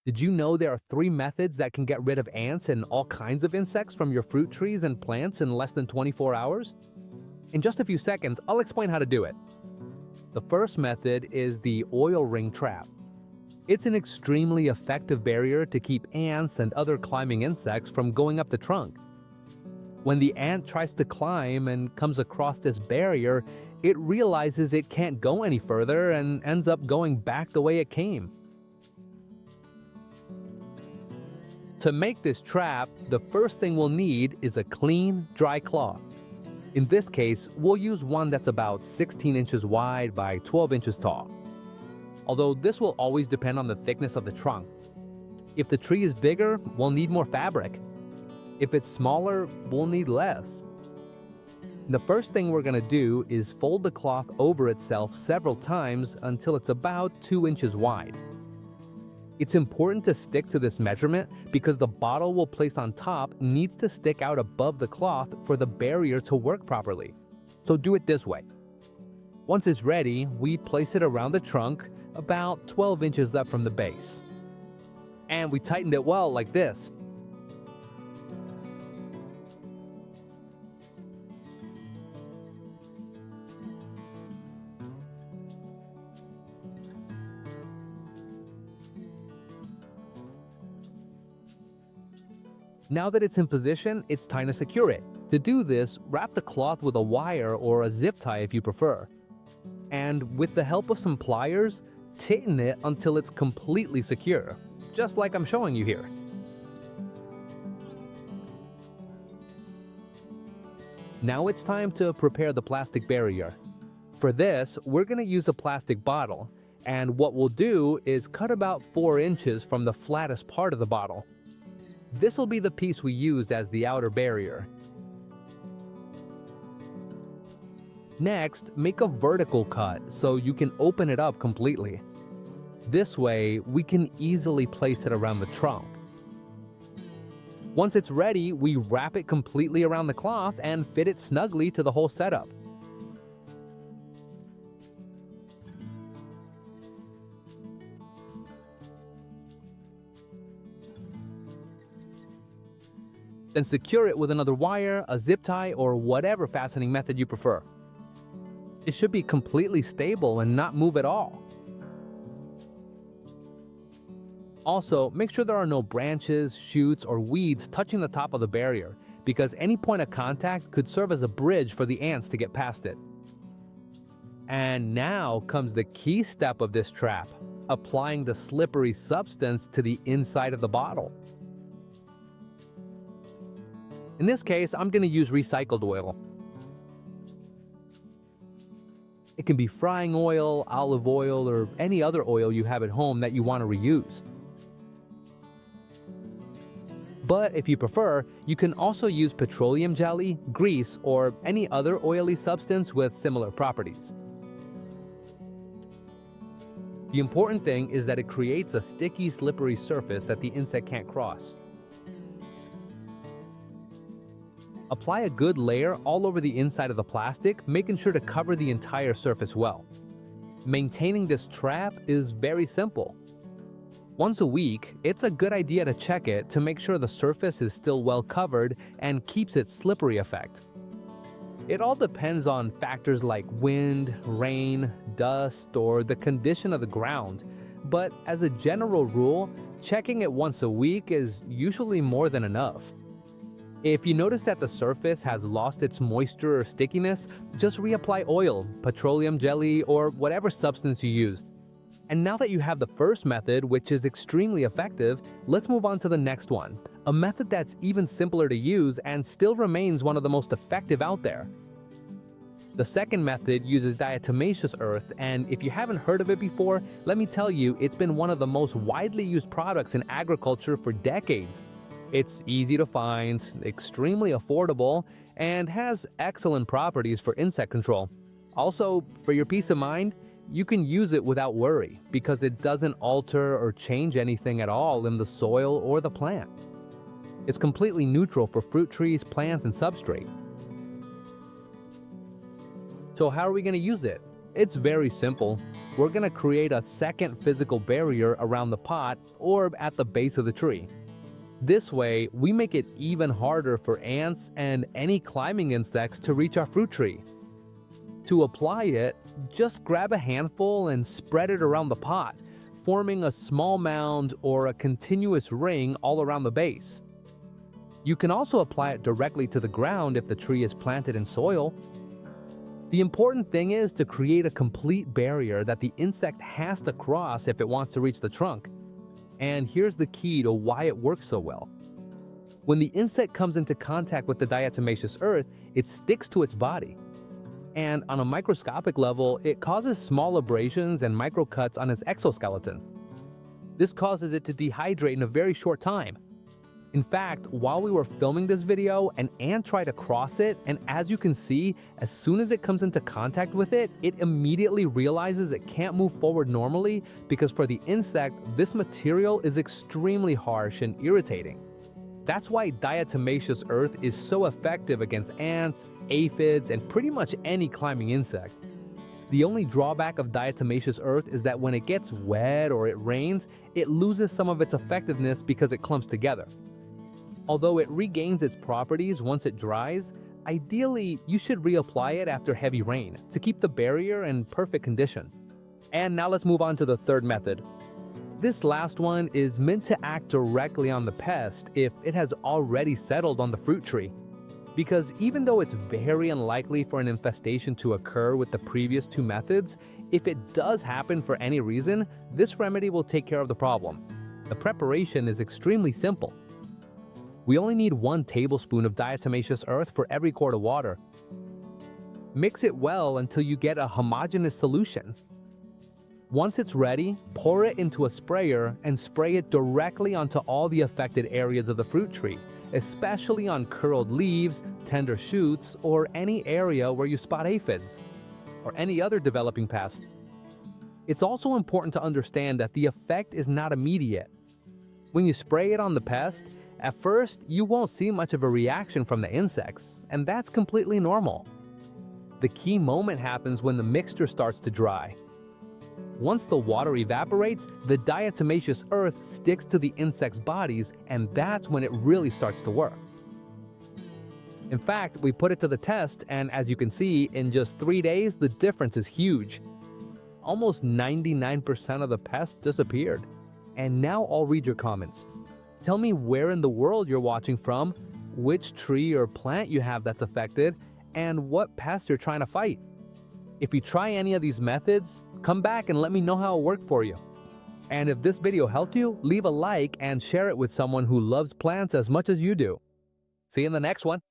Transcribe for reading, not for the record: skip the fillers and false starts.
Did you know there are 3 methods that can get rid of ants and all kinds of insects from your fruit trees and plants in less than 24 hours? In just a few seconds, I'll explain how to do it. The first method is the oil ring trap. It's an extremely effective barrier to keep ants and other climbing insects from going up the trunk. When the ant tries to climb and comes across this barrier, it realizes it can't go any further and ends up going back the way it came. To make this trap, the first thing we'll need is a clean, dry cloth. In this case, we'll use one that's about 16 inches wide by 12 inches tall. Although this will always depend on the thickness of the trunk. If the tree is bigger, we'll need more fabric. If it's smaller, we'll need less. The first thing we're going to do is fold the cloth over itself several times until it's about 2 inches wide. It's important to stick to this measurement because the bottle we'll place on top needs to stick out above the cloth for the barrier to work properly. So do it this way. Once it's ready, we place it around the trunk, about 12 inches up from the base. And we tightened it well like this. Now that it's in position, it's time to secure it. To do this, wrap the cloth with a wire or a zip tie if you prefer. And with the help of some pliers, tighten it until it's completely secure, just like I'm showing you here. Now it's time to prepare the plastic barrier. For this, we're going to use a plastic bottle, and what we'll do is cut about 4 inches from the flattest part of the bottle. This will be the piece we use as the outer barrier. Next, make a vertical cut so you can open it up completely. This way, we can easily place it around the trunk. Once it's ready, we wrap it completely around the cloth and fit it snugly to the whole setup. Then secure it with another wire, a zip tie, or whatever fastening method you prefer. It should be completely stable and not move at all. Also, make sure there are no branches, shoots, or weeds touching the top of the barrier, because any point of contact could serve as a bridge for the ants to get past it. And now comes the key step of this trap, applying the slippery substance to the inside of the bottle. In this case, I'm going to use recycled oil. It can be frying oil, olive oil, or any other oil you have at home that you want to reuse. But if you prefer, you can also use petroleum jelly, grease, or any other oily substance with similar properties. The important thing is that it creates a sticky, slippery surface that the insect can't cross. Apply a good layer all over the inside of the plastic, making sure to cover the entire surface well. Maintaining this trap is very simple. Once a week, it's a good idea to check it to make sure the surface is still well covered and keeps its slippery effect. It all depends on factors like wind, rain, dust, or the condition of the ground, but as a general rule, checking it once a week is usually more than enough. If you notice that the surface has lost its moisture or stickiness, just reapply oil, petroleum jelly, or whatever substance you used. And now that you have the first method, which is extremely effective, let's move on to the next one, a method that's even simpler to use and still remains one of the most effective out there. The second method uses diatomaceous earth, and if you haven't heard of it before, let me tell you, it's been one of the most widely used products in agriculture for decades. It's easy to find, extremely affordable, and has excellent properties for insect control. Also, for your peace of mind, you can use it without worry because it doesn't alter or change anything at all in the soil or the plant. It's completely neutral for fruit trees, plants, and substrate. So how are we going to use it? It's very simple. We're going to create a second physical barrier around the pot or at the base of the tree. This way, we make it even harder for ants and any climbing insects to reach our fruit tree. To apply it, just grab a handful and spread it around the pot, forming a small mound or a continuous ring all around the base. You can also apply it directly to the ground if the tree is planted in soil. The important thing is to create a complete barrier that the insect has to cross if it wants to reach the trunk. And here's the key to why it works so well. When the insect comes into contact with the diatomaceous earth, it sticks to its body. And on a microscopic level, it causes small abrasions and microcuts on its exoskeleton. This causes it to dehydrate in a very short time. In fact, while we were filming this video, an ant tried to cross it, and as you can see, as soon as it comes into contact with it, it immediately realizes it can't move forward normally because for the insect, this material is extremely harsh and irritating. That's why diatomaceous earth is so effective against ants, aphids, and pretty much any climbing insect. The only drawback of diatomaceous earth is that when it gets wet or it rains, it loses some of its effectiveness because it clumps together. Although it regains its properties once it dries, ideally you should reapply it after heavy rain to keep the barrier in perfect condition. And now let's move on to the third method. This last one is meant to act directly on the pest if it has already settled on the fruit tree. Because even though it's very unlikely for an infestation to occur with the previous two methods, if it does happen for any reason, this remedy will take care of the problem. The preparation is extremely simple. We only need 1 tablespoon of diatomaceous earth for every quart of water. Mix it well until you get a homogeneous solution. Once it's ready, pour it into a sprayer and spray it directly onto all the affected areas of the fruit tree, especially on curled leaves, tender shoots, or any area where you spot aphids, or any other developing pest. It's also important to understand that the effect is not immediate. When you spray it on the pest, at first, you won't see much of a reaction from the insects, and that's completely normal. The key moment happens when the mixture starts to dry. Once the water evaporates, the diatomaceous earth sticks to the insects' bodies, and that's when it really starts to work. In fact, we put it to the test, and as you can see, in just 3 days, the difference is huge. Almost 99% of the pests disappeared. And now I'll read your comments. Tell me where in the world you're watching from, which tree or plant you have that's affected, and what pest you're trying to fight. If you try any of these methods, come back and let me know how it worked for you. And if this video helped you, leave a like and share it with someone who loves plants as much as you do. See you in the next one.